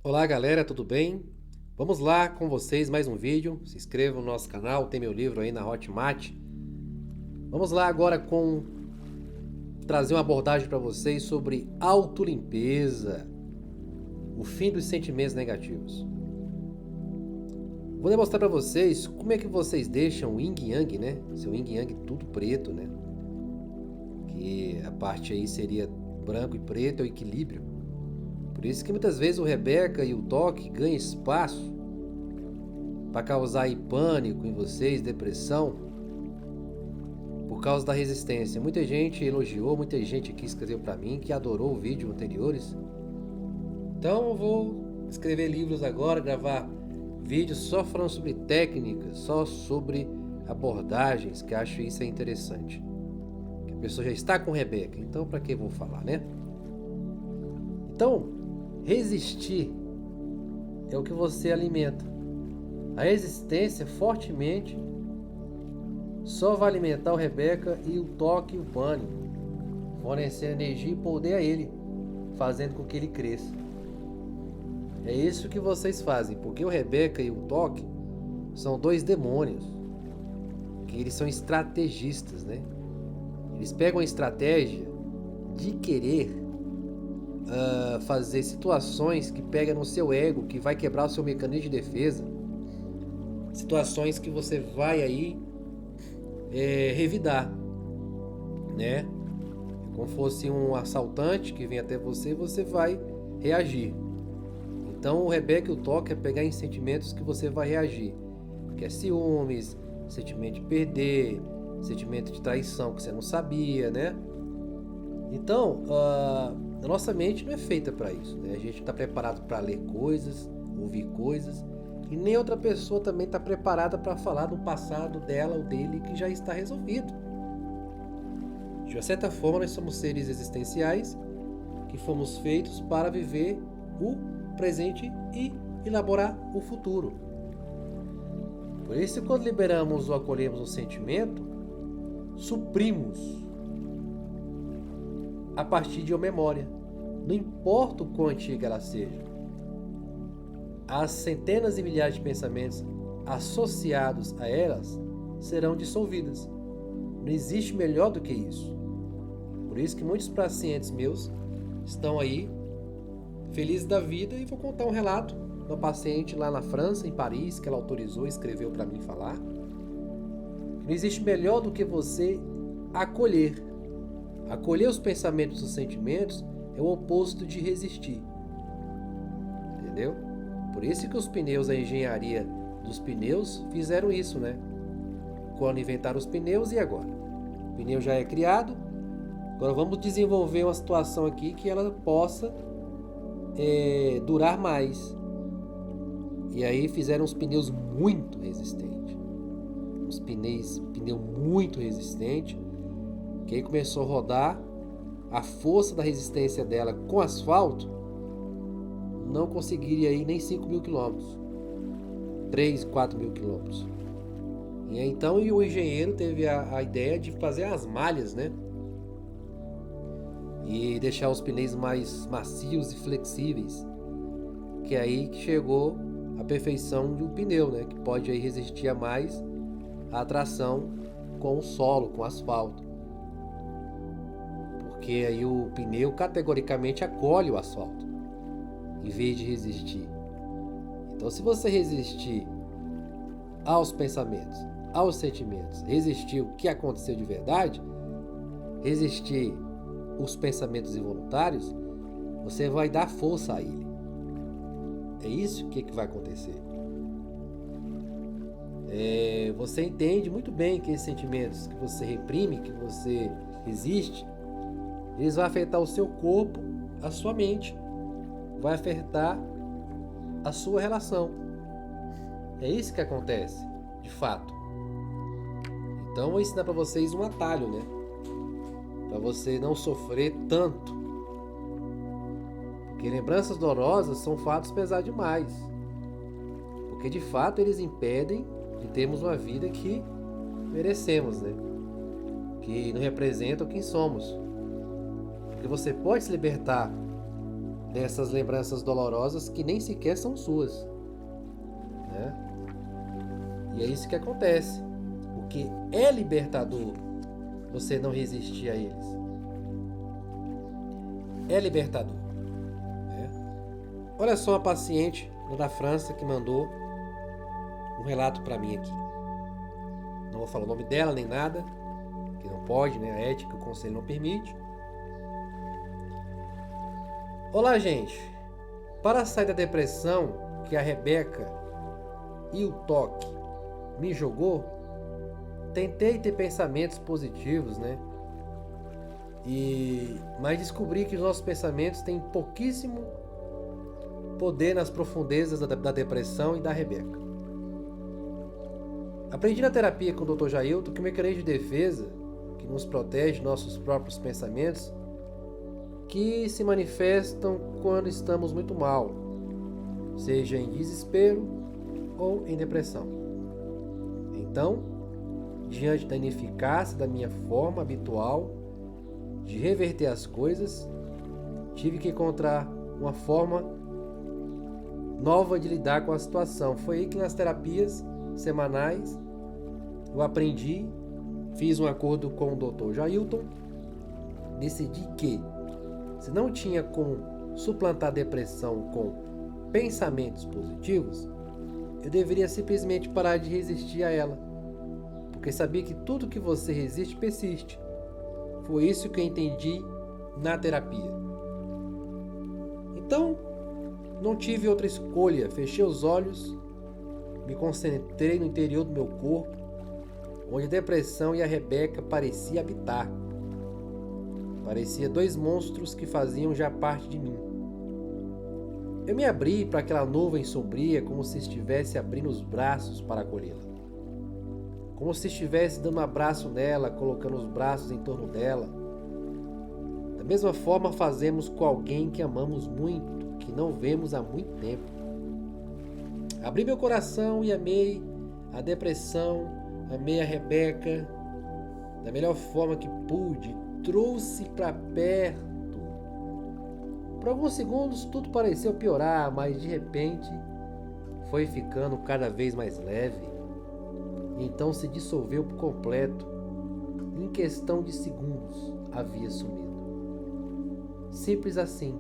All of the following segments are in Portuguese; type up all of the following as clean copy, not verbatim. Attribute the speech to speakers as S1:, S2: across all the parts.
S1: Olá galera, tudo bem? Vamos lá com vocês mais um vídeo. Se inscreva no nosso canal, tem meu livro aí na Hotmart. Vamos lá agora com trazer uma abordagem para vocês sobre autolimpeza, o fim dos sentimentos negativos. Vou demonstrar para vocês como é que vocês deixam o yin yang, né? Seu yin yang tudo preto, né? Que a parte aí seria branco e preto, é o equilíbrio. Por isso que muitas vezes o Rebeca e o toque ganham espaço para causar aí pânico em vocês, depressão, por causa da resistência. Muita gente elogiou, muita gente aqui escreveu para mim que adorou o vídeo anteriores. Então eu vou escrever livros agora, gravar vídeos só falando sobre técnicas, só sobre abordagens, que acho isso é interessante. Que a pessoa já está com Rebeca, então para que eu vou falar, né? Então, resistir é o que você alimenta. A resistência fortemente só vai alimentar o Rebeca e o toque e o pânico, fornecendo energia e poder a ele, fazendo com que ele cresça. É isso que vocês fazem, porque o Rebeca e o toque são dois demônios, que eles são estrategistas, né? Eles pegam a estratégia de querer fazer situações que pega no seu ego, que vai quebrar o seu mecanismo de defesa, situações que você vai aí revidar, né? É como fosse um assaltante que vem até você, você vai reagir. Então o Rebeca e o toque é pegar em sentimentos que você vai reagir, que é ciúmes, sentimento de perder, sentimento de traição que você não sabia, né? Então a nossa mente não é feita para isso, né? A gente está preparado para ler coisas, ouvir coisas, e nem outra pessoa também está preparada para falar do passado dela ou dele que já está resolvido. De uma certa forma, nós somos seres existenciais que fomos feitos para viver o presente e elaborar o futuro. Por isso, quando liberamos ou acolhemos um sentimento, suprimos a partir de uma memória, não importa o quão antiga ela seja. As centenas e milhares de pensamentos associados a elas serão dissolvidas. Não existe melhor do que isso. Por isso que muitos pacientes meus estão aí felizes da vida, e vou contar um relato de uma paciente lá na França, em Paris, que ela autorizou e escreveu para mim falar. Não existe melhor do que você acolher. Acolher os pensamentos e os sentimentos é o oposto de resistir. Entendeu? Por isso que os pneus, a engenharia dos pneus fizeram isso, né? Quando inventaram os pneus, e agora? O pneu já é criado, agora vamos desenvolver uma situação aqui que ela possa durar mais. E aí fizeram os pneus muito resistentes. Pneu muito resistente, que aí começou a rodar, a força da resistência dela com asfalto não conseguiria ir nem 5 mil quilômetros, 3, 4 mil quilômetros. E aí, então o engenheiro teve a ideia de fazer as malhas, né? E deixar os pneus mais macios e flexíveis, que é aí que chegou a perfeição de um pneu, né? Que pode aí resistir a mais a atração com o solo, com o asfalto. Porque aí o pneu categoricamente acolhe o asfalto, em vez de resistir. Então, se você resistir aos pensamentos, aos sentimentos, resistir o que aconteceu de verdade, resistir os pensamentos involuntários, você vai dar força a ele. É isso que vai acontecer. Você entende muito bem que esses sentimentos que você reprime, que você resiste, eles vão afetar o seu corpo, a sua mente, vai afetar a sua relação. É isso que acontece, de fato. Então eu vou ensinar para vocês um atalho, né? Para você não sofrer tanto. Porque lembranças dolorosas são fatos pesados demais. Porque de fato eles impedem de termos uma vida que merecemos, né? Que não representam quem somos. Porque você pode se libertar dessas lembranças dolorosas que nem sequer são suas, né? E é isso que acontece, porque é libertador você não resistir a eles. É libertador, né? Olha só a paciente da França que mandou um relato para mim aqui. Não vou falar o nome dela nem nada, que não pode, né? A ética, o conselho não permite. Olá, gente. Para sair da depressão que a Rebeca e o toque me jogou, tentei ter pensamentos positivos, né? Mas descobri que os nossos pensamentos têm pouquíssimo poder nas profundezas da depressão e da Rebeca. Aprendi na terapia com o Dr. Jailton que o mecanismo de defesa que nos protege nossos próprios pensamentos que se manifestam quando estamos muito mal, seja em desespero ou em depressão. Então, diante da ineficácia da minha forma habitual de reverter as coisas, tive que encontrar uma forma nova de lidar com a situação. Foi aí que nas terapias semanais eu aprendi, fiz um acordo com o Dr. Jailton, decidi que se não tinha como suplantar a depressão com pensamentos positivos, eu deveria simplesmente parar de resistir a ela, porque sabia que tudo que você resiste persiste. Foi isso que eu entendi na terapia. Então, não tive outra escolha, fechei os olhos, me concentrei no interior do meu corpo, onde a depressão e a Rebeca pareciam habitar. Parecia dois monstros que faziam já parte de mim. Eu me abri para aquela nuvem sombria como se estivesse abrindo os braços para acolhê-la. Como se estivesse dando um abraço nela, colocando os braços em torno dela. Da mesma forma fazemos com alguém que amamos muito, que não vemos há muito tempo. Abri meu coração e amei a depressão, amei a Rebeca da melhor forma que pude, trouxe para perto. Por alguns segundos tudo pareceu piorar, mas de repente foi ficando cada vez mais leve. E então se dissolveu por completo. Em questão de segundos havia sumido. Simples assim.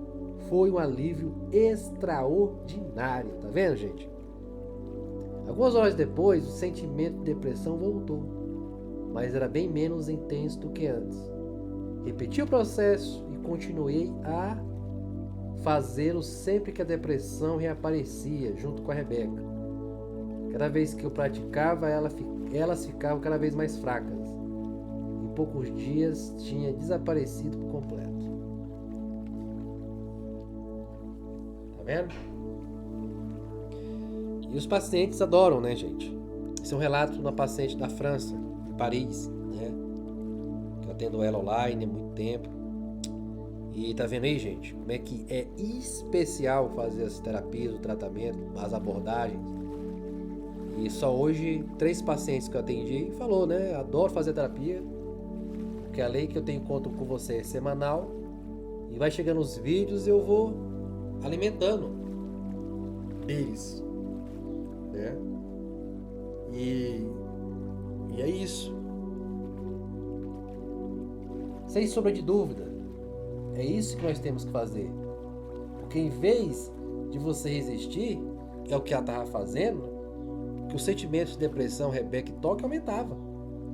S1: Foi um alívio extraordinário. Tá vendo, gente? Algumas horas depois, o sentimento de depressão voltou, mas era bem menos intenso do que antes. Repeti o processo e continuei a fazê-lo sempre que a depressão reaparecia, junto com a Rebeca. Cada vez que eu praticava, elas ficavam cada vez mais fracas. Em poucos dias, tinha desaparecido por completo. Tá vendo? E os pacientes adoram, né, gente? Esse é um relato de uma paciente da França, em Paris, né? Que eu atendo ela online há muito tempo. E tá vendo aí, gente, como é que é especial fazer as terapias, o tratamento, as abordagens. E só hoje, 3 pacientes que eu atendi falou, né? Adoro fazer terapia, porque a lei que eu tenho encontro com você é semanal. E vai chegando os vídeos e eu vou alimentando eles, né? E é isso. Sem sombra de dúvida, é isso que nós temos que fazer. Porque em vez de você resistir, é o que ela estava fazendo, que os sentimentos de depressão, Rebeca e toque aumentavam,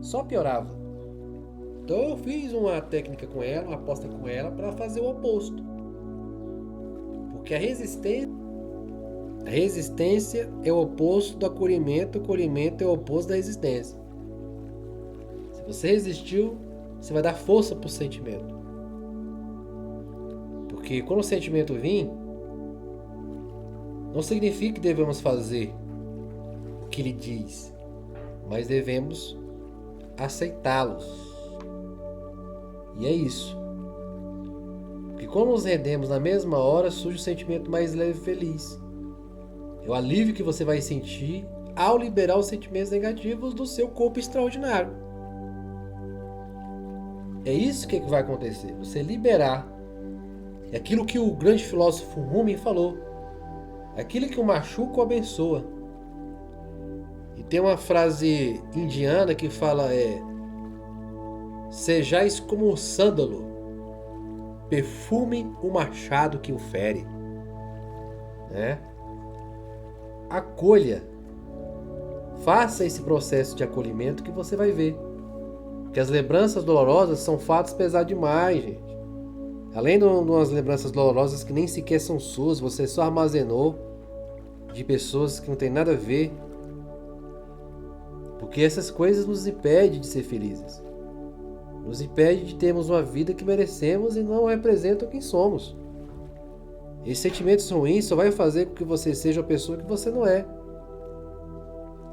S1: só piorava. Então eu fiz uma técnica com ela, uma aposta com ela, para fazer o oposto. Porque a resistência é o oposto do acolhimento, o acolhimento é o oposto da resistência. Se você resistiu, você vai dar força para o sentimento. Porque quando o sentimento vir, não significa que devemos fazer o que ele diz, mas devemos aceitá-los. E é isso. Porque quando nos rendemos na mesma hora, surge o sentimento mais leve e feliz. É o alívio que você vai sentir ao liberar os sentimentos negativos do seu corpo extraordinário. É isso que vai acontecer. Você liberar É aquilo que o grande filósofo Rumi falou. Aquilo que o machuca o abençoa. E tem uma frase indiana que fala sejais como o sândalo, perfume o machado que o fere. Né? Acolha. Faça esse processo de acolhimento que você vai ver. Que as lembranças dolorosas são fatos pesados demais, gente. Além de umas lembranças dolorosas que nem sequer são suas, você só armazenou de pessoas que não tem nada a ver. Porque essas coisas nos impedem de ser felizes. Nos impede de termos uma vida que merecemos e não representam quem somos. Esses sentimentos ruins só vai fazer com que você seja a pessoa que você não é.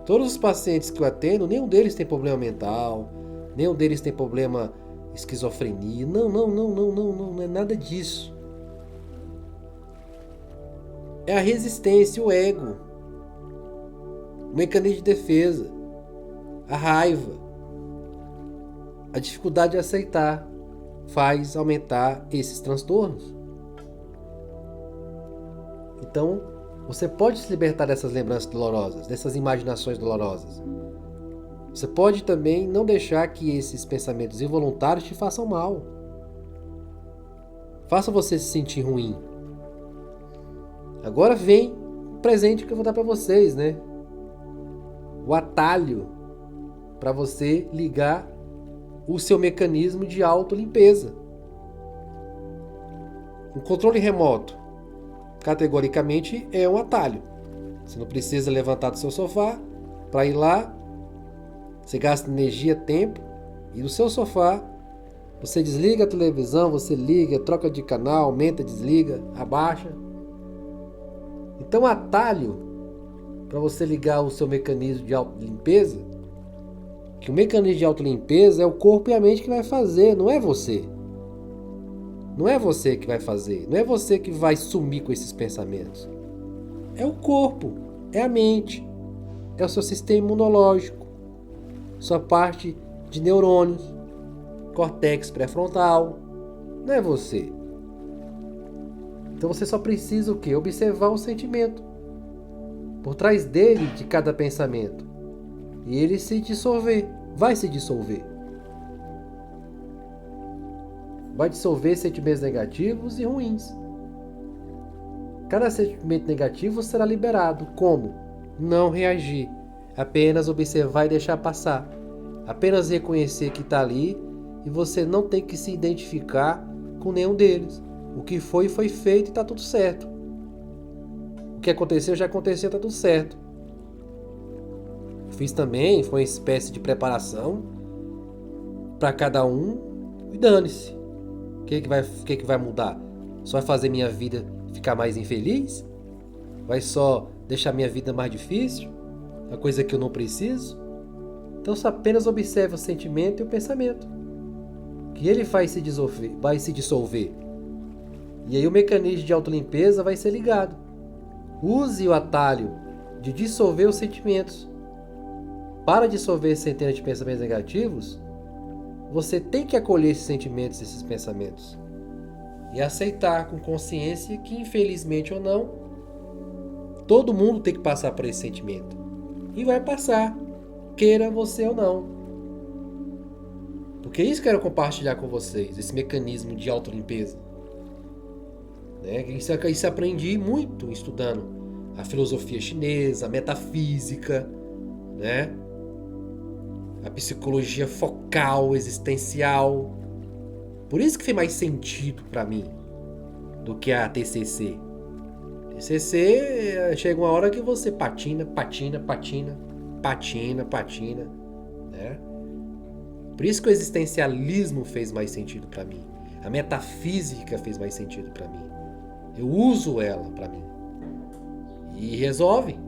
S1: Todos os pacientes que eu atendo, nenhum deles tem problema mental, nenhum deles tem problema esquizofrenia. Não é nada disso. É a resistência, o ego, o mecanismo de defesa, a raiva, a dificuldade de aceitar faz aumentar esses transtornos. Então, você pode se libertar dessas lembranças dolorosas, dessas imaginações dolorosas. Você pode também não deixar que esses pensamentos involuntários te façam mal. Faça você se sentir ruim. Agora vem o presente que eu vou dar para vocês, né? O atalho para você ligar o seu mecanismo de autolimpeza. O controle remoto, categoricamente, é um atalho. Você não precisa levantar do seu sofá para ir lá. Você gasta energia, tempo, e do seu sofá você desliga a televisão, você liga, troca de canal, aumenta, desliga, abaixa. Então, o atalho para você ligar o seu mecanismo de autolimpeza, que o mecanismo de autolimpeza é o corpo e a mente que vai fazer, não é você. Não é você que vai fazer, não é você que vai sumir com esses pensamentos. É o corpo, é a mente, é o seu sistema imunológico, sua parte de neurônios, córtex pré-frontal, não é você. Então você só precisa o quê? Observar o sentimento por trás dele, de cada pensamento, e ele se dissolver, vai se dissolver. Vai dissolver sentimentos negativos e ruins. Cada sentimento negativo será liberado. Como? Não reagir. Apenas observar e deixar passar. Apenas reconhecer que está ali e você não tem que se identificar com nenhum deles. O que foi, foi feito e está tudo certo. O que aconteceu, já aconteceu, está tudo certo. Fiz também, foi uma espécie de preparação para cada um e dane-se. O que vai mudar? Só vai fazer minha vida ficar mais infeliz? Vai só deixar minha vida mais difícil? A coisa que eu não preciso? Então só apenas observe o sentimento e o pensamento, que ele vai se dissolver. E aí o mecanismo de autolimpeza vai ser ligado. Use o atalho de dissolver os sentimentos. Para dissolver centenas de pensamentos negativos, você tem que acolher esses sentimentos, esses pensamentos. E aceitar com consciência que, infelizmente ou não, todo mundo tem que passar por esse sentimento. E vai passar, queira você ou não. Porque isso que eu quero compartilhar com vocês, esse mecanismo de autolimpeza. Isso aprendi muito estudando a filosofia chinesa, a metafísica, né? A psicologia focal, existencial. Por isso que fez mais sentido para mim do que a TCC. TCC chega uma hora que você patina, né? Por isso que o existencialismo fez mais sentido para mim. A metafísica fez mais sentido para mim. Eu uso ela para mim. E resolve.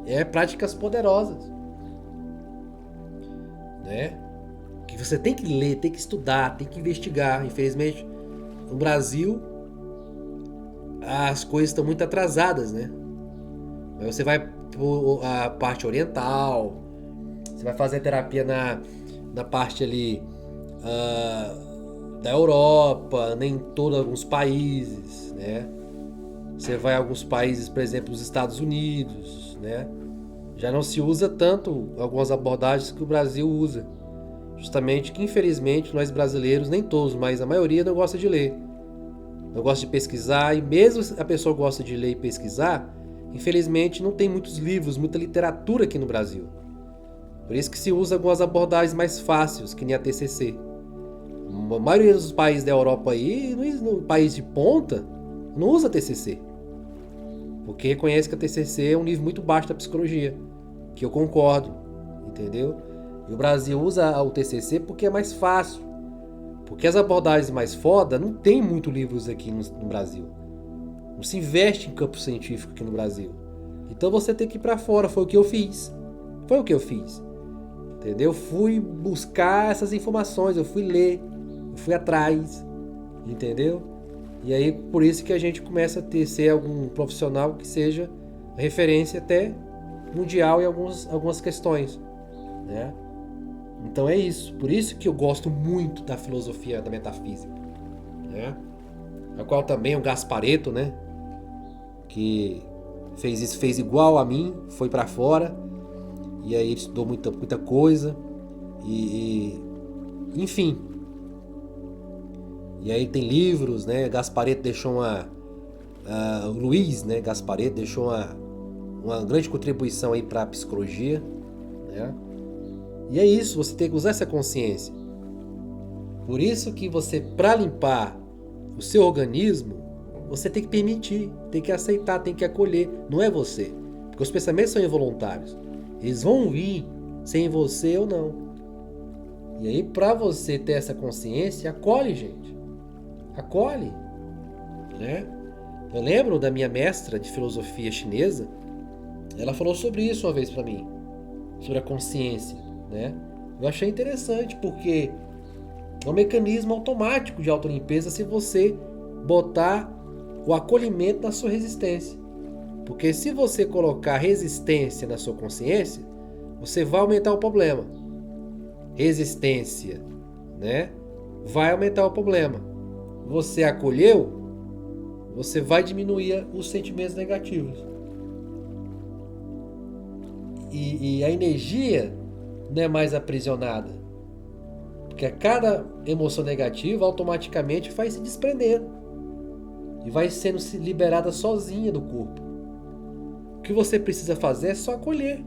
S1: É práticas poderosas. Né? Que você tem que ler, tem que estudar, tem que investigar. Infelizmente, no Brasil, as coisas estão muito atrasadas, né? Mas você vai a parte oriental, você vai fazer terapia na parte ali da Europa, nem em todos alguns países, né? Você vai a alguns países, por exemplo, os Estados Unidos, né? Já não se usa tanto algumas abordagens que o Brasil usa. Justamente que, infelizmente, nós brasileiros, nem todos, mas a maioria não gosta de ler. Não gosta de pesquisar, e mesmo se a pessoa gosta de ler e pesquisar, infelizmente não tem muitos livros, muita literatura aqui no Brasil. Por isso que se usa algumas abordagens mais fáceis, que nem a TCC. A maioria dos países da Europa aí, no país de ponta, não usa TCC. Porque reconhece que a TCC é um nível muito baixo da psicologia. Que eu concordo, entendeu? E o Brasil usa o TCC porque é mais fácil. Porque as abordagens mais foda não tem muito livros aqui no Brasil. Não se investe em campo científico aqui no Brasil. Então você tem que ir pra fora. Foi o que eu fiz. Entendeu? Eu fui buscar essas informações, eu fui ler, eu fui atrás, entendeu? E aí por isso que a gente começa a ser algum profissional que seja referência até mundial em algumas questões, né? Então é isso, por isso que eu gosto muito da filosofia da metafísica, né? A qual também o Gasparetto, né? Que fez igual a mim, foi para fora. E aí ele estudou muita coisa. Enfim. E aí tem livros, né? Gasparetto deixou o Luiz, né? Gasparetto deixou uma grande contribuição aí para a psicologia, né? E é isso, você tem que usar essa consciência. Por isso que você, para limpar o seu organismo, você tem que permitir, tem que aceitar, tem que acolher. Não é você. Porque os pensamentos são involuntários. Eles vão vir sem você ou não. E aí, para você ter essa consciência, acolhe, gente. Acolhe, né? Eu lembro da minha mestra de filosofia chinesa. Ela falou sobre isso uma vez para mim. Sobre a consciência, né? Eu achei interessante porque é um mecanismo automático de autolimpeza se você botar o acolhimento na sua resistência. Porque se você colocar resistência na sua consciência, você vai aumentar o problema. Resistência, né? Vai aumentar o problema. Você acolheu, você vai diminuir os sentimentos negativos. E a energia não é mais aprisionada. Porque a cada emoção negativa automaticamente vai se desprendendo. E vai sendo liberada sozinha do corpo. O que você precisa fazer é só acolher.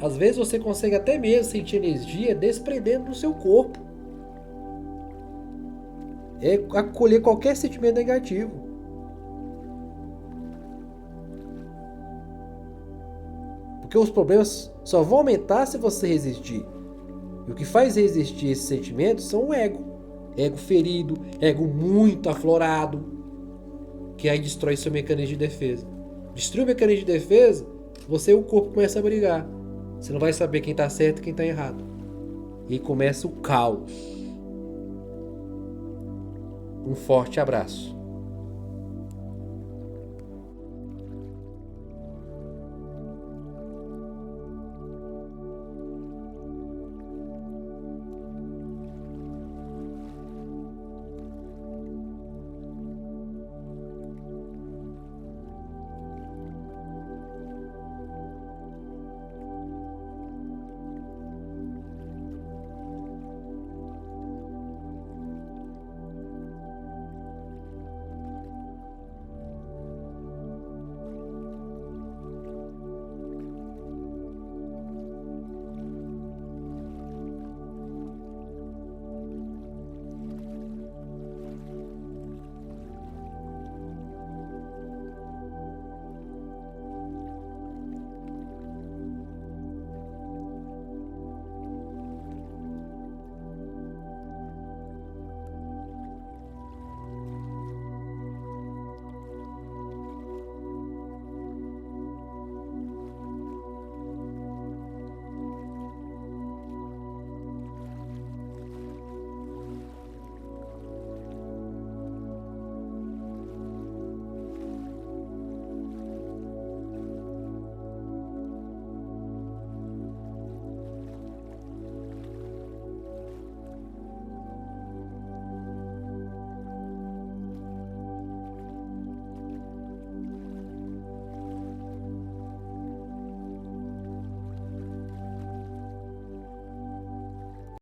S1: Às vezes você consegue até mesmo sentir energia desprendendo do seu corpo. É acolher qualquer sentimento negativo. Porque os problemas só vão aumentar se você resistir. E o que faz resistir esses sentimentos são o ego. Ego ferido, ego muito aflorado. Que aí destrói seu mecanismo de defesa. Destrui o mecanismo de defesa, você e o corpo começa a brigar. Você não vai saber quem está certo e quem está errado. E aí começa o caos. Um forte abraço.